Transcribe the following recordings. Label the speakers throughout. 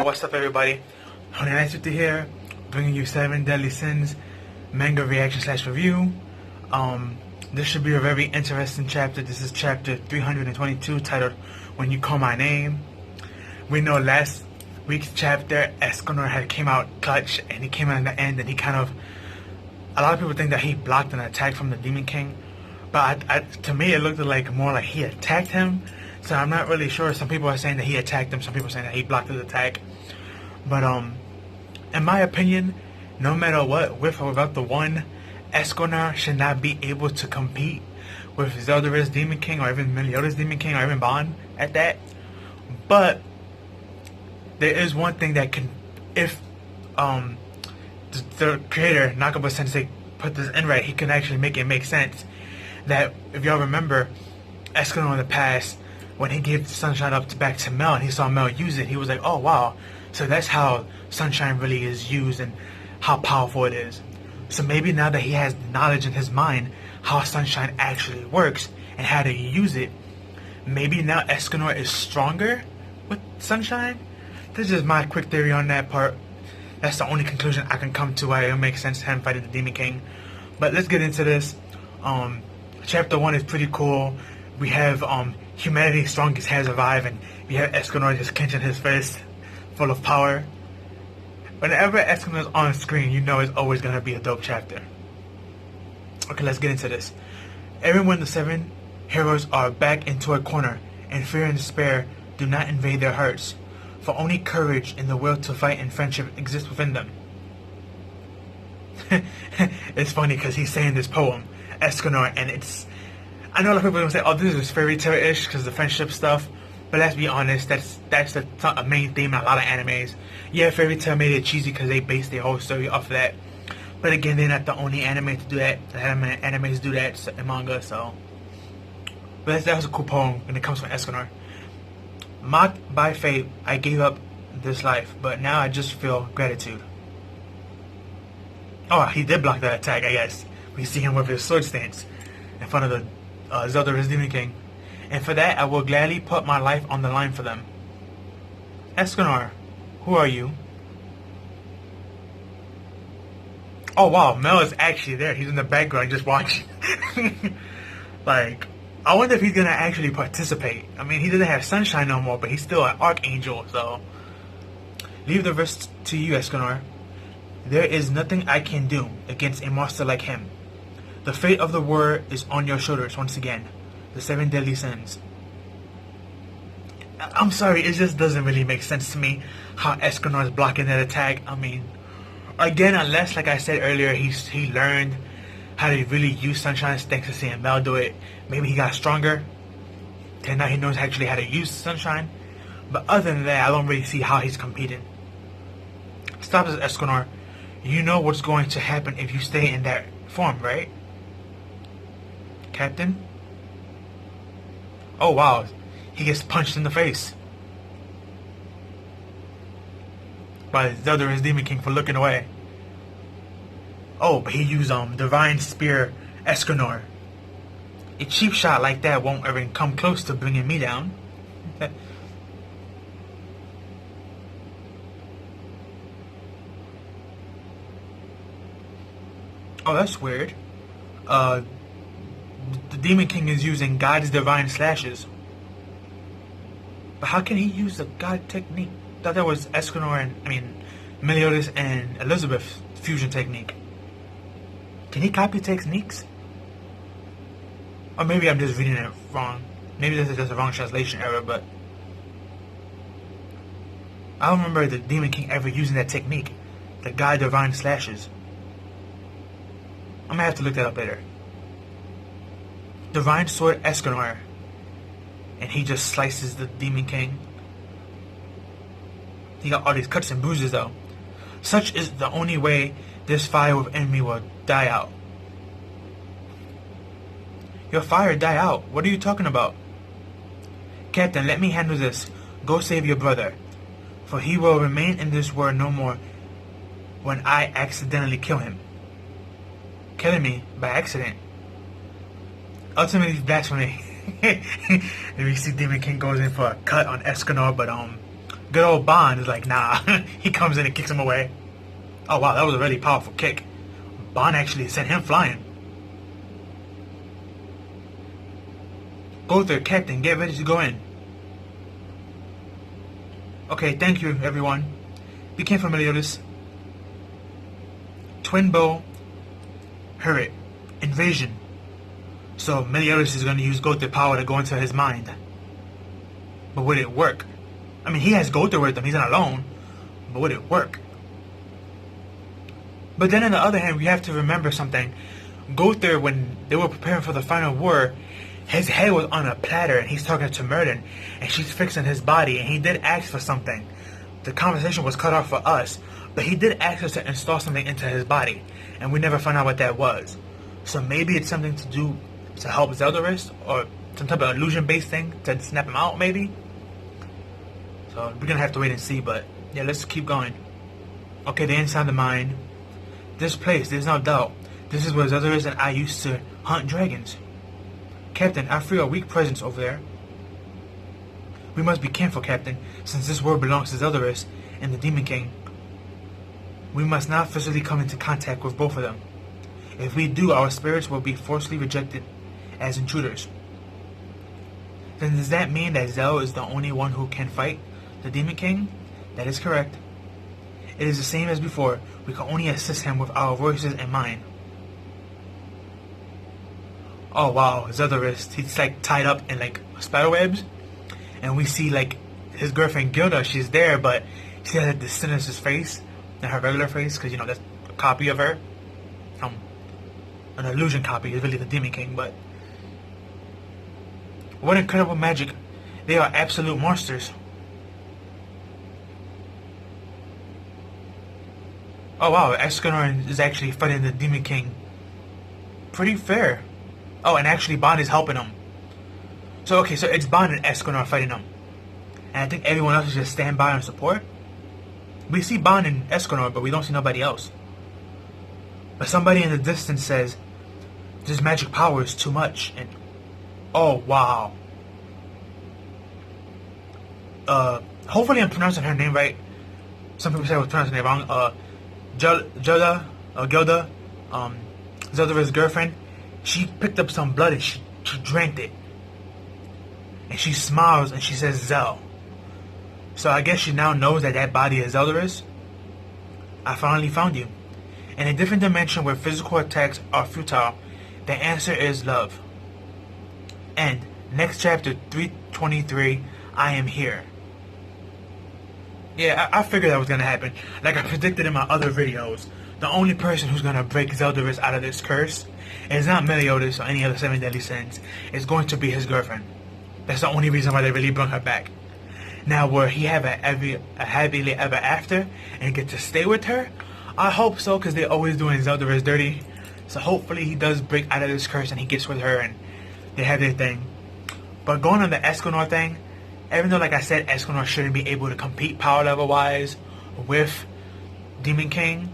Speaker 1: What's up, everybody? Honey Nice with you here, bringing you 7 Deadly Sins manga reaction slash review. This should be a very interesting chapter. This is chapter 322, titled "When You Call My Name." We know last week's chapter, Escanor had came out clutch, and he came out in the end, and he kind of, a lot of people think that he blocked an attack from the Demon King, but to me it looked like more like he attacked him. So I'm not really sure. Some people are saying that he attacked him. Some people are saying that he blocked his attack. But in my opinion, no matter what, with or without the one, Escanor should not be able to compete with Zelda's Demon King, or even Meliodas Demon King, or even Bond at that. But there is one thing that can, if the creator Nakaba Sensei put this in right, he can actually make it make sense. That if y'all remember, Escanor in the past, when he gave Sunshine back to Mel and he saw Mel use it, he was like, oh wow, so that's how Sunshine really is used and how powerful it is. So maybe now that he has knowledge in his mind how Sunshine actually works and how to use it, maybe now Escanor is stronger with Sunshine? This is my quick theory on that part. That's the only conclusion I can come to why it makes sense to him fighting the Demon King. But let's get into this. Chapter 1 is pretty cool. We have humanity's strongest has arrived, and we have Escanor just clenching his fist, full of power. Whenever Escanor is on screen, you know it's always gonna be a dope chapter. Okay, let's get into this. Everyone, the 7 heroes are back into a corner, and fear and despair do not invade their hearts, for only courage and the will to fight and friendship exist within them. It's funny because he's saying this poem, Escanor, and it's, I know a lot of people are going to say, oh, this is fairy tale-ish because the friendship stuff, but let's be honest, that's a main theme in a lot of animes. Yeah, fairy tale made it cheesy because they based their whole story off of that, but again, they're not the only anime to do that. The animes do that in manga, so. But that was a cool poem when it comes from Escanor. Mocked by fate, I gave up this life, but now I just feel gratitude. Oh, he did block that attack, I guess. We see him with his sword stance in front of the Zelda's Demon King. And for that, I will gladly put my life on the line for them. Escanor, who are you? Oh wow, Mel is actually there. He's in the background just watching. Like, I wonder if he's gonna actually participate. I mean, he doesn't have Sunshine no more, but he's still an Archangel, so. Leave the rest to you, Escanor. There is nothing I can do against a monster like him. The fate of the war is on your shoulders once again. The 7 Deadly Sins. I'm sorry, it just doesn't really make sense to me how Escanor is blocking that attack. I mean, again, unless, like I said earlier, he learned how to really use Sunshine thanks to seeing Mel do it. Maybe he got stronger, and now he knows actually how to use Sunshine. But other than that, I don't really see how he's competing. Stop this, Escanor. You know what's going to happen if you stay in that form, right? Captain? Oh wow, he gets punched in the face by Zelda's Demon King for looking away. Oh, but he used Divine Spear Escanor. A cheap shot like that won't even come close to bringing me down. Oh, that's weird. The Demon King is using God's divine slashes. But how can he use the God technique? I thought that was Escanor and, Meliodas and Elizabeth's fusion technique. Can he copy techniques? Or maybe I'm just reading it wrong. Maybe this is just a wrong translation error, but I don't remember the Demon King ever using that technique. The God divine slashes. I'm gonna have to look that up later. Divine Sword Escanor. And he just slices the Demon King. He got all these cuts and bruises though. Such is the only way this fire within me will die out. Your fire die out? What are you talking about? Captain, let me handle this. Go save your brother. For he will remain in this world no more when I accidentally kill him. Killing me by accident. Ultimately, that's when we see Demon King goes in for a cut on Escanor, but Good old Bond is like, nah. He comes in and kicks him away. Oh wow, that was a really powerful kick. Bond actually sent him flying. Go there, Captain. Get ready to go in. Okay, thank you, everyone. Be careful, Meliodas. Twin bow. Hurry. Invasion. So Meliodas is going to use Gotha power to go into his mind. But would it work? I mean, he has Gotha with him. He's not alone. But would it work? But then on the other hand, we have to remember something. Gotha, when they were preparing for the final war, his head was on a platter and he's talking to Murden and she's fixing his body and he did ask for something. The conversation was cut off for us, but he did ask us to install something into his body and we never found out what that was. So maybe it's something to do to help Zeldaris or some type of illusion based thing to snap him out maybe. So we're gonna have to wait and see, but yeah, let's keep going. Okay, they're inside the mine. This place, there's no doubt. This is where Zeldaris and I used to hunt dragons. Captain, I feel a weak presence over there. We must be careful, Captain, since this world belongs to Zeldaris and the Demon King. We must not physically come into contact with both of them. If we do, our spirits will be forcibly rejected as intruders. Then does that mean that Zell is the only one who can fight the Demon King? That is correct. It is the same as before. We can only assist him with our voices and mind. Oh wow, Zeldaris, he's like tied up in like spider webs, and we see like his girlfriend Gilda, she's there, but she has like, this sinister face, not her regular face, because you know that's a copy of her, an illusion copy. Is really the Demon King, but what incredible magic! They are absolute monsters. Oh wow, Escanor is actually fighting the Demon King. Pretty fair. Oh, and actually Bond is helping him. So okay, so it's Bond and Escanor fighting him. And I think everyone else is just stand by and support. We see Bond and Escanor, but we don't see nobody else. But somebody in the distance says, this magic power is too much. And oh wow. Hopefully I'm pronouncing her name right. Some people say I was pronouncing it wrong. Gelda, Zelda's girlfriend, she picked up some blood and she drank it. And she smiles and she says Zell. So I guess she now knows that that body is Zeldaris. I finally found you. In a different dimension where physical attacks are futile, the answer is love. And next chapter 323, I am here. Yeah, I figured that was going to happen. Like I predicted in my other videos, the only person who's going to break Zeldaris out of this curse is not Meliodas or any other 7 deadly sins. It's going to be his girlfriend. That's the only reason why they really brought her back. Now, will he have a happily ever after and get to stay with her? I hope so, because they're always doing Zeldaris dirty. So hopefully he does break out of this curse and he gets with her and they have their thing. But going on the Escanor thing, even though, like I said, Escanor shouldn't be able to compete power level wise with Demon King,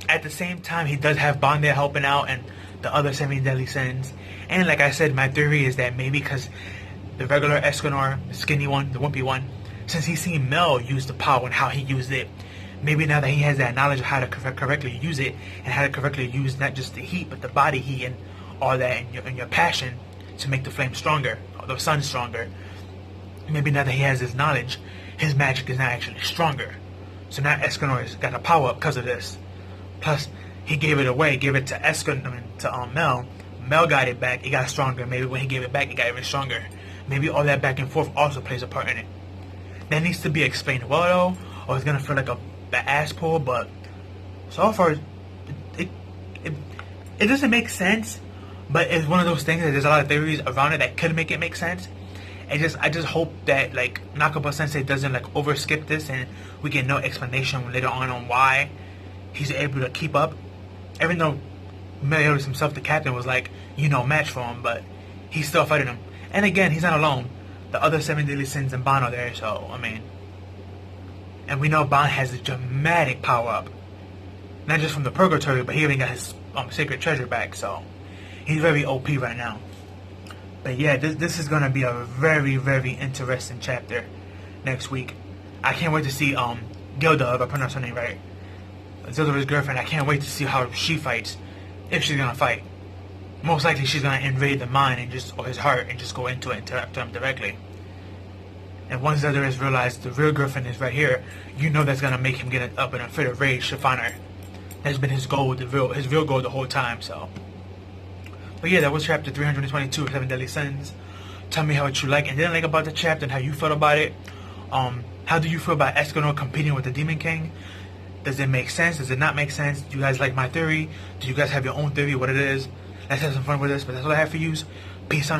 Speaker 1: at the same time he does have Bond there helping out and the other 7 deadly sins. And like I said, my theory is that maybe because the regular Escanor, the skinny one, the wimpy one, since he's seen Mel use the power and how he used it, maybe now that he has that knowledge of how to correctly use it and how to correctly use not just the heat but the body heat and all that and your passion to make the flame stronger, or the sun stronger, maybe now that he has this knowledge, his magic is now actually stronger. So now Escanor has got a power up because of this. Plus, he gave it away, gave it to to Mel. Mel got it back, it got stronger. Maybe when he gave it back, it got even stronger. Maybe all that back and forth also plays a part in it. That needs to be explained well though, or it's gonna feel like a ass pull. But so far, it doesn't make sense. But it's one of those things that there's a lot of theories around it that could make it make sense. I just hope that like Nakaba Sensei doesn't like overskip this and we get no explanation later on why he's able to keep up. Even though Meliodas himself, the captain, was like, match for him, but he's still fighting him. And again, he's not alone. The other 7 deadly sins and Bond are there, so I mean, and we know Bond has a dramatic power up, not just from the purgatory, but he even got his sacred treasure back, so he's very OP right now. But yeah, this is gonna be a very, very interesting chapter next week. I can't wait to see Gilda, if I pronounce her name right, Zilda's girlfriend. I can't wait to see how she fights, if she's gonna fight. Most likely she's gonna invade the mind and just, or his heart, and just go into it and talk to him directly. And once the other is realized the real girlfriend is right here, you know that's gonna make him get up in a fit of rage to find her. That's been his goal, his real goal the whole time. So, but yeah, that was chapter 322 of 7 Deadly Sins. Tell me how what you like and didn't like about the chapter and how you felt about it. How do you feel about Escanor competing with the Demon King? Does it make sense? Does it not make sense? Do you guys like my theory? Do you guys have your own theory what it is? Let's have some fun with this. But that's all I have for you. Peace on.